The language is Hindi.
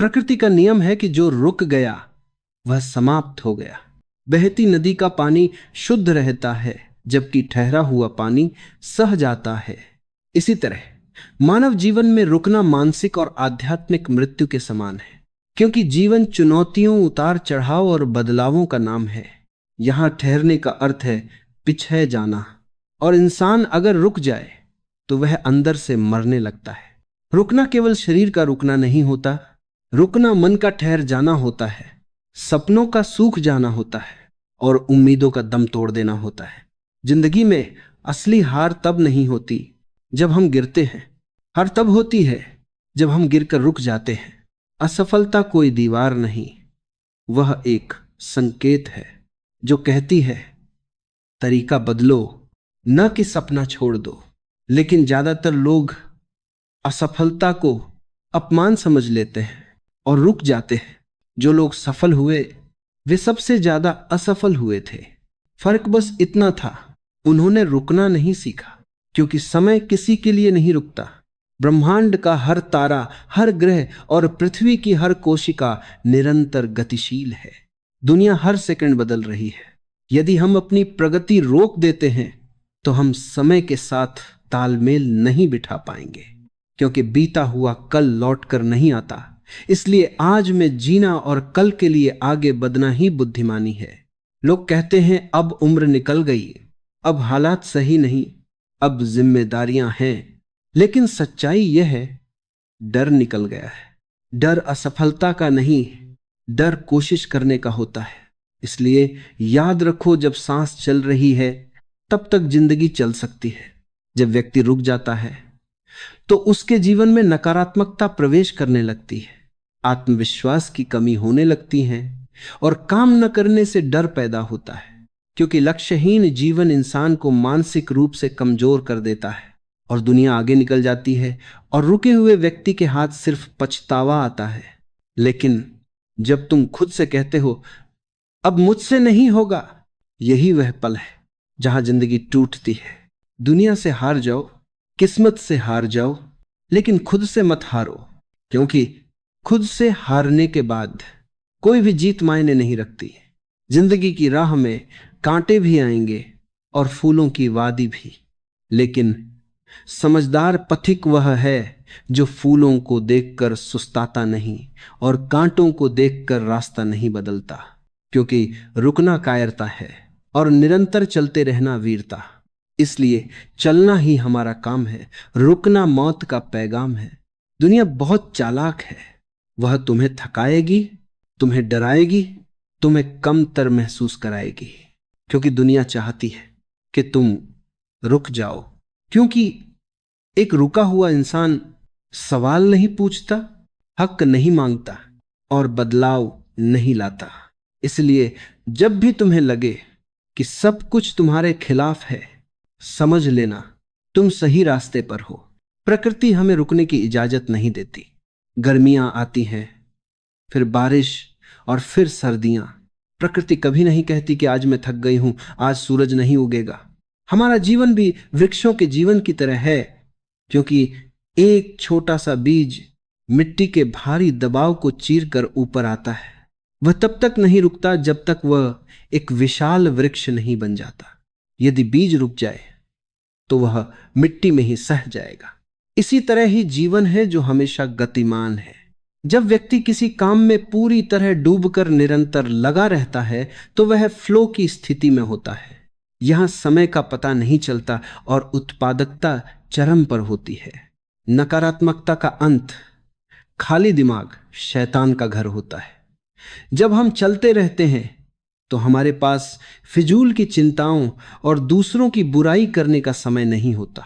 प्रकृति का नियम है कि जो रुक गया वह समाप्त हो गया। बहती नदी का पानी शुद्ध रहता है, जबकि ठहरा हुआ पानी सह जाता है। इसी तरह मानव जीवन में रुकना मानसिक और आध्यात्मिक मृत्यु के समान है, क्योंकि जीवन चुनौतियों, उतार चढ़ाव और बदलावों का नाम है। यहां ठहरने का अर्थ है पिछड़ जाना, और इंसान अगर रुक जाए तो वह अंदर से मरने लगता है। रुकना केवल शरीर का रुकना नहीं होता, रुकना मन का ठहर जाना होता है, सपनों का सूख जाना होता है और उम्मीदों का दम तोड़ देना होता है। जिंदगी में असली हार तब नहीं होती जब हम गिरते हैं, हार तब होती है जब हम गिरकर रुक जाते हैं। असफलता कोई दीवार नहीं, वह एक संकेत है जो कहती है तरीका बदलो, न कि सपना छोड़ दो। लेकिन ज्यादातर लोग असफलता को अपमान समझ लेते हैं और रुक जाते हैं। जो लोग सफल हुए वे सबसे ज्यादा असफल हुए थे। फर्क बस इतना था, उन्होंने रुकना नहीं सीखा, क्योंकि समय किसी के लिए नहीं रुकता। ब्रह्मांड का हर तारा, हर ग्रह और पृथ्वी की हर कोशिका निरंतर गतिशील है। दुनिया हर सेकंड बदल रही है। यदि हम अपनी प्रगति रोक देते हैं तो हम समय के साथ तालमेल नहीं बिठा पाएंगे, क्योंकि बीता हुआ कल लौट कर नहीं आता। इसलिए आज में जीना और कल के लिए आगे बढ़ना ही बुद्धिमानी है। लोग कहते हैं अब उम्र निकल गई, अब हालात सही नहीं, अब जिम्मेदारियां हैं। लेकिन सच्चाई यह है, डर निकल गया है। डर असफलता का नहीं, डर कोशिश करने का होता है। इसलिए याद रखो, जब सांस चल रही है तब तक जिंदगी चल सकती है। जब व्यक्ति रुक जाता है तो उसके जीवन में नकारात्मकता प्रवेश करने लगती है, आत्मविश्वास की कमी होने लगती है और काम न करने से डर पैदा होता है। क्योंकि लक्ष्यहीन जीवन इंसान को मानसिक रूप से कमजोर कर देता है और दुनिया आगे निकल जाती है और रुके हुए व्यक्ति के हाथ सिर्फ पछतावा आता है। लेकिन जब तुम खुद से कहते हो अब मुझसे नहीं होगा, यही वह पल है जहां जिंदगी टूटती है। दुनिया से हार जाओ, किस्मत से हार जाओ, लेकिन खुद से मत हारो, क्योंकि खुद से हारने के बाद कोई भी जीत मायने नहीं रखती। जिंदगी की राह में कांटे भी आएंगे और फूलों की वादी भी, लेकिन समझदार पथिक वह है जो फूलों को देखकर सुस्ताता नहीं और कांटों को देखकर रास्ता नहीं बदलता। क्योंकि रुकना कायरता है और निरंतर चलते रहना वीरता। इसलिए चलना ही हमारा काम है, रुकना मौत का पैगाम है। दुनिया बहुत चालाक है, वह तुम्हें थकाएगी, तुम्हें डराएगी, तुम्हें कमतर महसूस कराएगी, क्योंकि दुनिया चाहती है कि तुम रुक जाओ। क्योंकि एक रुका हुआ इंसान सवाल नहीं पूछता, हक नहीं मांगता और बदलाव नहीं लाता। इसलिए जब भी तुम्हें लगे कि सब कुछ तुम्हारे खिलाफ है, समझ लेना तुम सही रास्ते पर हो। प्रकृति हमें रुकने की इजाजत नहीं देती। गर्मियां आती हैं, फिर बारिश और फिर सर्दियां। प्रकृति कभी नहीं कहती कि आज मैं थक गई हूं, आज सूरज नहीं उगेगा। हमारा जीवन भी वृक्षों के जीवन की तरह है, क्योंकि एक छोटा सा बीज मिट्टी के भारी दबाव को चीर कर ऊपर आता है। वह तब तक नहीं रुकता जब तक वह एक विशाल वृक्ष नहीं बन जाता। यदि बीज रुक जाए तो वह मिट्टी में ही सह जाएगा। इसी तरह ही जीवन है जो हमेशा गतिमान है। जब व्यक्ति किसी काम में पूरी तरह डूबकर निरंतर लगा रहता है तो वह फ्लो की स्थिति में होता है। यहां समय का पता नहीं चलता और उत्पादकता चरम पर होती है। नकारात्मकता का अंत, खाली दिमाग शैतान का घर होता है। जब हम चलते रहते हैं तो हमारे पास फिजूल की चिंताओं और दूसरों की बुराई करने का समय नहीं होता।